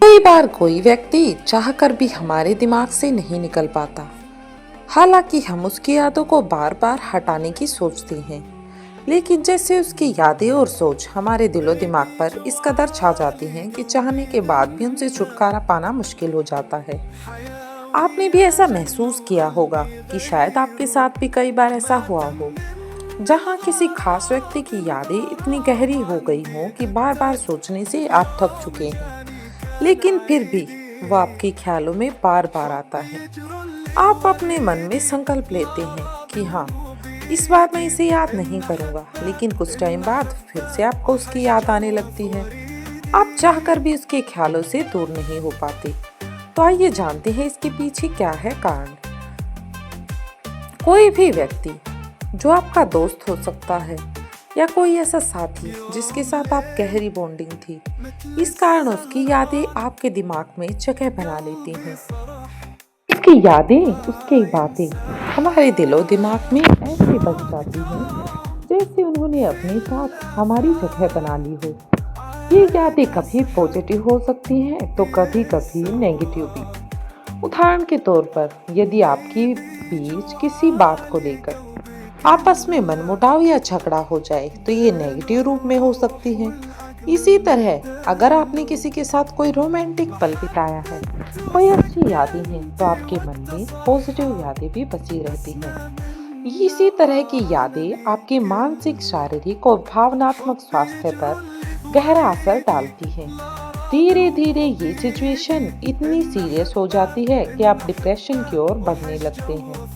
कई बार कोई व्यक्ति चाहकर भी हमारे दिमाग से नहीं निकल पाता। हालांकि हम उसकी यादों को बार बार हटाने की सोचते हैं, लेकिन जैसे उसकी यादें और सोच हमारे दिलो दिमाग पर इस कदर छा जाती हैं कि चाहने के बाद भी उनसे छुटकारा पाना मुश्किल हो जाता है। आपने भी ऐसा महसूस किया होगा कि शायद आपके साथ भी कई बार ऐसा हुआ हो, जहां किसी खास व्यक्ति की यादें इतनी गहरी हो गई हों कि बार बार सोचने से आप थक चुके हैं, लेकिन फिर भी वो आपके ख्यालों में बार बार आता है। आप अपने मन में संकल्प लेते हैं कि हाँ, इस बार मैं इसे याद नहीं करूँगा, लेकिन कुछ टाइम बाद फिर से आपको उसकी याद आने लगती है। आप चाहकर भी उसके ख्यालों से दूर नहीं हो पाते। तो आइए जानते हैं इसके पीछे क्या है कारण। कोई भी व्यक्ति जो आपका दोस्त हो सकता है, या कोई ऐसा साथी जिसके साथ आप गहरी बॉन्डिंग थी, इस कारण उसकी यादें आपके दिमाग में जगह बना लेती हैं। उसकी यादें, उसकी बातें हमारे दिलो दिमाग में ऐसे बस जाती हैं जैसे उन्होंने अपने साथ हमारी जगह बना ली हो। ये यादें कभी पॉजिटिव हो सकती हैं तो कभी कभी नेगेटिव भी। उदाहरण के तौर पर, यदि आपकी बीच किसी बात को लेकर आपस में मनमुटाव या झगड़ा हो जाए तो ये नेगेटिव रूप में हो सकती है। इसी तरह अगर आपने किसी के साथ कोई रोमांटिक पल बिताया है, कोई अच्छी यादें हैं, तो आपके मन में पॉजिटिव यादें भी बची रहती हैं। इसी तरह की यादें आपके मानसिक, शारीरिक और भावनात्मक स्वास्थ्य पर गहरा असर डालती हैं। धीरे धीरे ये सिचुएशन इतनी सीरियस हो जाती है कि आप डिप्रेशन की ओर बढ़ने लगते हैं,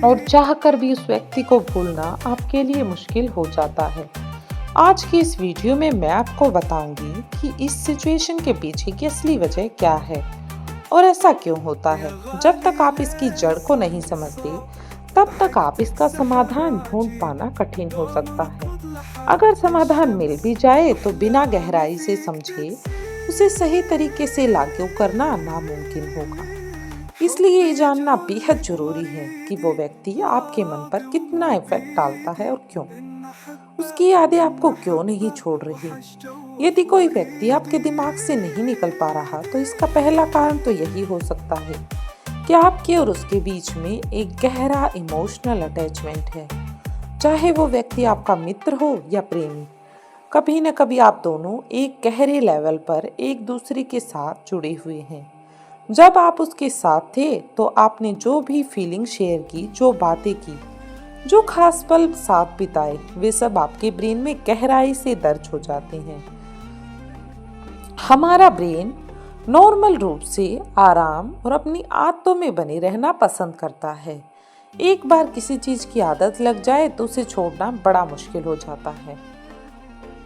और चाहकर भी उस व्यक्ति को भूलना आपके लिए मुश्किल हो जाता है। आज की इस वीडियो में मैं आपको बताऊंगी कि इस सिचुएशन के पीछे की असली वजह क्या है और ऐसा क्यों होता है। जब तक आप इसकी जड़ को नहीं समझते, तब तक आप इसका समाधान ढूंढ पाना कठिन हो सकता है। अगर समाधान मिल भी जाए तो बिना गहराई से समझे उसे सही तरीके से लागू करना नामुमकिन होगा। इसलिए ये जानना बेहद जरूरी है कि वो व्यक्ति आपके मन पर कितना इफेक्ट डालता है और क्यों। उसकी यादें आपको क्यों नहीं छोड़ रही। यदि कोई व्यक्ति आपके दिमाग से नहीं निकल पा रहा, तो इसका पहला कारण तो यही हो सकता है कि आपके और उसके बीच में एक गहरा इमोशनल अटैचमेंट है। चाहे वो व्यक्ति आपका मित्र हो या प्रेमी, कभी न कभी आप दोनों एक गहरे लेवल पर एक दूसरे के साथ जुड़े हुए हैं। जब आप उसके साथ थे तो आपने जो भी फीलिंग शेयर की, जो बातें की, जो खास पल साथ बिताए, वे सब आपके ब्रेन में गहराई से दर्ज हो जाते हैं। हमारा ब्रेन नॉर्मल रूप से आराम और अपनी आदतों में बने रहना पसंद करता है। एक बार किसी चीज की आदत लग जाए तो उसे छोड़ना बड़ा मुश्किल हो जाता है।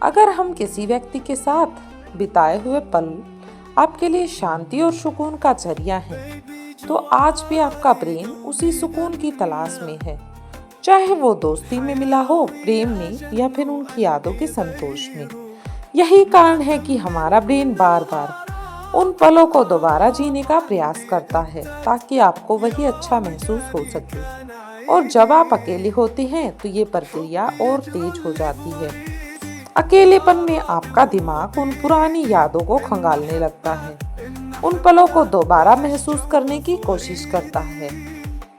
अगर हम किसी व्यक्ति के साथ बिताए हुए पल आपके लिए शांति और सुकून का जरिया है, तो आज भी आपका ब्रेन उसी सुकून की तलाश में है, चाहे वो दोस्ती में मिला हो, प्रेम में, या फिर उनकी यादों के संतोष में। यही कारण है कि हमारा ब्रेन बार बार उन पलों को दोबारा जीने का प्रयास करता है ताकि आपको वही अच्छा महसूस हो सके। और जब आप अकेले होते हैं तो ये प्रक्रिया और तेज हो जाती है। अकेलेपन में आपका दिमाग उन पुरानी यादों को खंगालने लगता है, उन पलों को दोबारा महसूस करने की कोशिश करता है।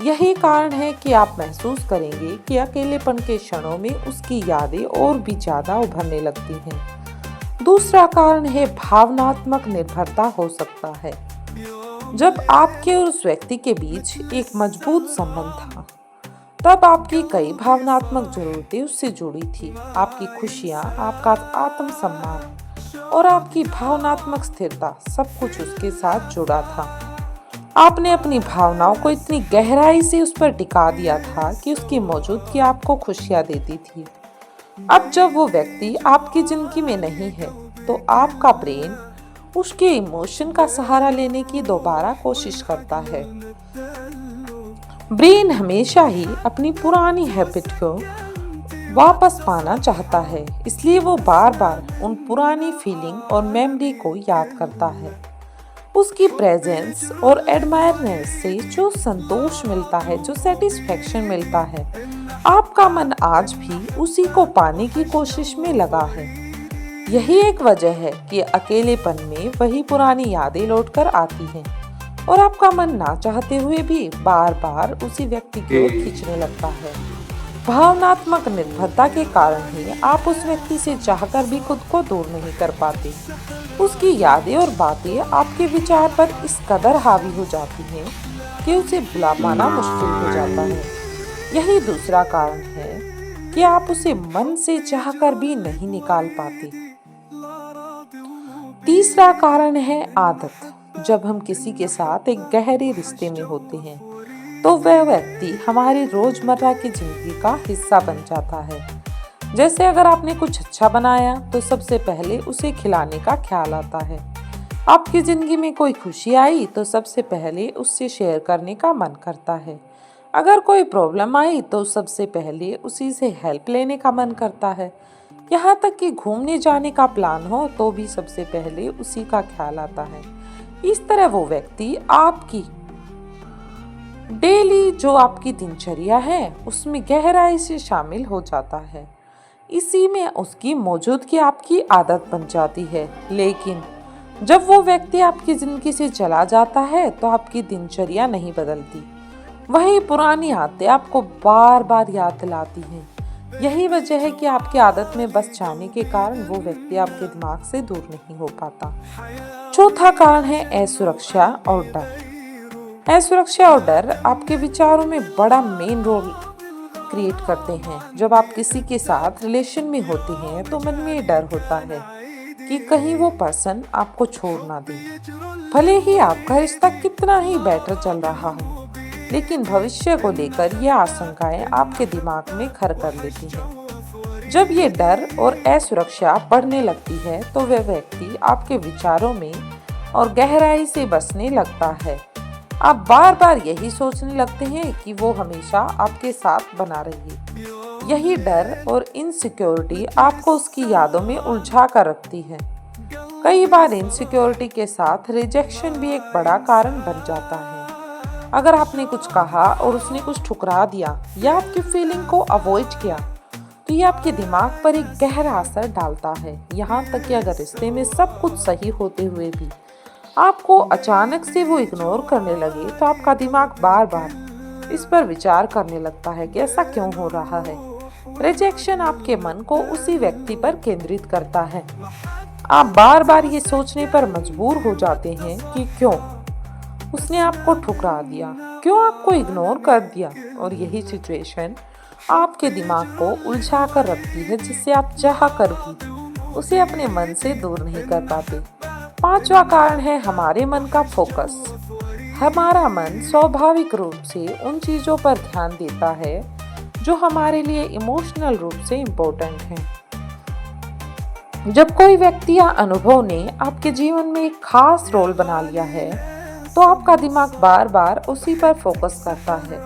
यही कारण है कि आप महसूस करेंगे कि अकेलेपन के क्षणों में उसकी यादें और भी ज्यादा उभरने लगती हैं। दूसरा कारण है भावनात्मक निर्भरता हो सकता है। जब आपके और उस व्यक्ति के बीच एक मजबूत संबंध था, तब आपकी कई भावनात्मक जरूरतें उससे जुड़ी थी। आपकी खुशियाँ, आपका आत्मसम्मान और आपकी भावनात्मक स्थिरता, सब कुछ उसके साथ जुड़ा था। आपने अपनी भावनाओं को इतनी गहराई से उस पर टिका दिया था कि उसकी मौजूदगी आपको खुशियाँ देती थी। अब जब वो व्यक्ति आपकी जिंदगी में नहीं है, तो आपका ब्रेन उसके इमोशन का सहारा लेने की दोबारा कोशिश करता है। ब्रेन हमेशा ही अपनी पुरानी हैबिट को वापस पाना चाहता है, इसलिए वो बार बार उन पुरानी फीलिंग और मेमोरी को याद करता है। उसकी प्रेजेंस और एडमायरनेस से जो संतोष मिलता है, जो सेटिस्फेक्शन मिलता है, आपका मन आज भी उसी को पाने की कोशिश में लगा है। यही एक वजह है कि अकेलेपन में वही पुरानी यादें लौटकर आती हैं और आपका मन ना चाहते हुए भी बार बार उसी व्यक्ति की ओर खींचने लगता है। भावनात्मक निर्भरता के कारण ही आप उस व्यक्ति से चाहकर भी खुद को दूर नहीं कर पाते। उसकी यादें और बातें आपके विचार पर इस कदर हावी हो जाती हैं कि उसे भुला पाना मुश्किल हो जाता है। यही दूसरा कारण है कि आप उसे मन से चाहकर भी नहीं निकाल पाते। तीसरा कारण है आदत। जब हम किसी के साथ एक गहरे रिश्ते में होते हैं तो वह व्यक्ति हमारी रोजमर्रा की जिंदगी का हिस्सा बन जाता है। जैसे अगर आपने कुछ अच्छा बनाया तो सबसे पहले उसे खिलाने का ख्याल आता है। आपकी जिंदगी में कोई खुशी आई तो सबसे पहले उससे शेयर करने का मन करता है। अगर कोई प्रॉब्लम आई तो सबसे पहले उसी से हेल्प लेने का मन करता है। यहाँ तक कि घूमने जाने का प्लान हो तो भी सबसे पहले उसी का ख्याल आता है। इस तरह वो व्यक्ति आपकी डेली जो आपकी दिनचर्या है उसमें गहराई से शामिल हो जाता है। इसी में उसकी मौजूदगी आपकी आदत बन जाती है। लेकिन जब वो व्यक्ति आपकी जिंदगी से चला जाता है तो आपकी दिनचर्या नहीं बदलती। वही पुरानी आदतें आपको बार बार याद दिलाती हैं। यही वजह है कि आपकी आदत में बस जाने के कारण वो व्यक्ति आपके दिमाग से दूर नहीं हो पाता। चौथा कारण है असुरक्षा और डर। असुरक्षा और डर आपके विचारों में बड़ा मेन रोल क्रिएट करते हैं। जब आप किसी के साथ रिलेशन में होते हैं तो मन में डर होता है कि कहीं वो पर्सन आपको छोड़ ना दे। भले ही आपका रिश्ता कितना ही बेटर चल रहा हो, लेकिन भविष्य को लेकर ये आशंकाएं आपके दिमाग में घर कर लेती हैं। जब ये डर और असुरक्षा बढ़ने लगती है तो वह व्यक्ति आपके विचारों में और गहराई से बसने लगता है। आप बार बार यही सोचने लगते हैं कि वो हमेशा आपके साथ बना रहे। यही डर और इनसिक्योरिटी आपको उसकी यादों में उलझा कर रखती है। कई बार इनसिक्योरिटी के साथ रिजेक्शन भी एक बड़ा कारण बन जाता है। अगर आपने कुछ कहा और उसने कुछ ठुकरा दिया या आपकी फीलिंग को अवॉइड किया तो ये आपके दिमाग पर एक गहरा असर डालता है। यहाँ तक कि अगर रिश्ते में सब कुछ सही होते हुए भी आपको अचानक से वो इग्नोर करने लगे तो आपका दिमाग बार बार इस पर विचार करने लगता है कि ऐसा क्यों हो रहा है। रिजेक्शन आपके मन को उसी व्यक्ति पर केंद्रित करता है। आप बार बार ये सोचने पर मजबूर हो जाते हैं कि क्यों उसने आपको ठुकरा दिया, क्यों आपको इग्नोर कर दिया। और यही सिचुएशन आपके दिमाग को उलझा कर रखती है, जिससे आप चाह कर भी उसे अपने मन से दूर नहीं कर पाते। पांचवा कारण है हमारे मन का फोकस। हमारा मन स्वाभाविक रूप से उन चीजों पर ध्यान देता है जो हमारे लिए इमोशनल रूप से इम्पोर्टेंट हैं। जब कोई व्यक्ति या अनुभव ने आपके जीवन में एक खास रोल बना लिया है तो आपका दिमाग बार बार उसी पर फोकस करता है।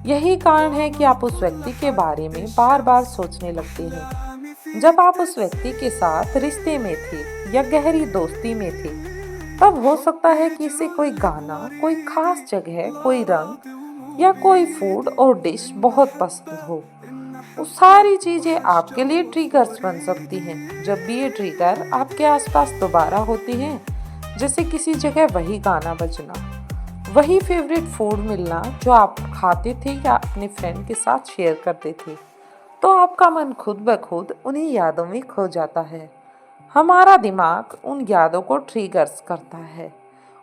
यही कारण है कि आप उस व्यक्ति के बारे में बार बार सोचने लगते हैं। जब आप उस व्यक्ति के साथ रिश्ते में थे या गहरी दोस्ती में थे तब हो सकता है कि इसे कोई गाना, कोई खास जगह, कोई रंग या कोई फूड और डिश बहुत पसंद हो। वो सारी चीजें आपके लिए ट्रिगर्स बन सकती हैं। जब भी ये ट्रिगर आपके आसपास दोबारा होती हैं, जैसे किसी जगह वही गाना बजना, वही फेवरेट फूड मिलना जो आप खाते थे या अपने फ्रेंड के साथ शेयर करते थे, तो आपका मन खुद ब खुद उन्हीं यादों में खो जाता है। हमारा दिमाग उन यादों को ट्रिगर्स करता है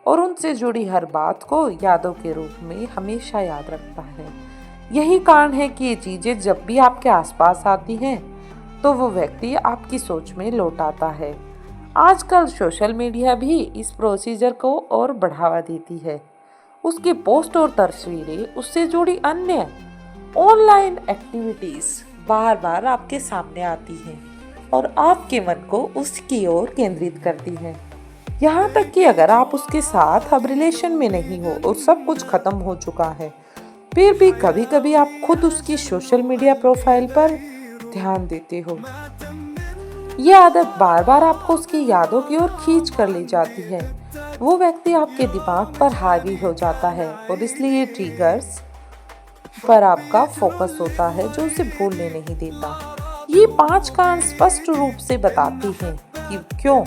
और उनसे जुड़ी हर बात को यादों के रूप में हमेशा याद रखता है। यही कारण है कि ये चीज़ें जब भी आपके आसपास आती हैं तो वो व्यक्ति आपकी सोच में लौट आता है। आजकल सोशल मीडिया भी इस प्रोसीजर को और बढ़ावा देती है। उसकी पोस्ट और तस्वीरें, उससे जुड़ी अन्य ऑनलाइन एक्टिविटीज़ बार बार आपके सामने आती हैं और आपके मन को उसकी ओर केंद्रित करती हैं। यहाँ तक कि अगर आप उसके साथ अब रिलेशन में नहीं हो और सब कुछ खत्म हो चुका है, फिर भी कभी कभी आप खुद उसकी सोशल मीडिया प्रोफाइल पर ध्यान देते हो। ये आदत बार बार आपको उसकी यादों की ओर खींच कर ले जाती है। वो व्यक्ति आपके दिमाग पर हावी हो जाता है और इसलिए ट्रिगर्स पर आपका फोकस होता है जो उसे भूलने नहीं देता। ये 5 कारण स्पष्ट रूप से बताते हैं कि क्यों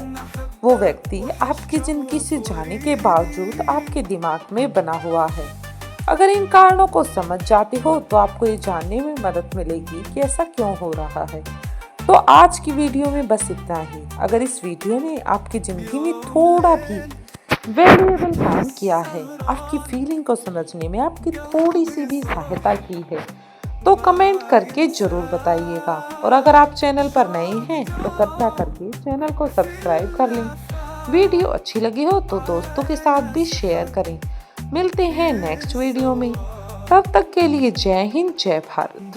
वो व्यक्ति आपकी जिंदगी से जाने के बावजूद आपके दिमाग में बना हुआ है। अगर इन कारणों को समझ जाते हो तो आपको ये जानने में मदद मिलेगी कि ऐसा क्यों हो रहा है। तो आज की वीडियो में बस इतना ही। अगर इस वीडियो ने आपकी जिंदगी में थोड़ा भी वैल्यूएबल काम किया है, आपकी फीलिंग को समझने में आपकी थोड़ी सी भी सहायता की है, तो कमेंट करके जरूर बताइएगा। और अगर आप चैनल पर नए हैं तो कृपया करके चैनल को सब्सक्राइब कर लें। वीडियो अच्छी लगी हो तो दोस्तों के साथ भी शेयर करें। मिलते हैं नेक्स्ट वीडियो में, तब तक के लिए जय हिंद जय भारत।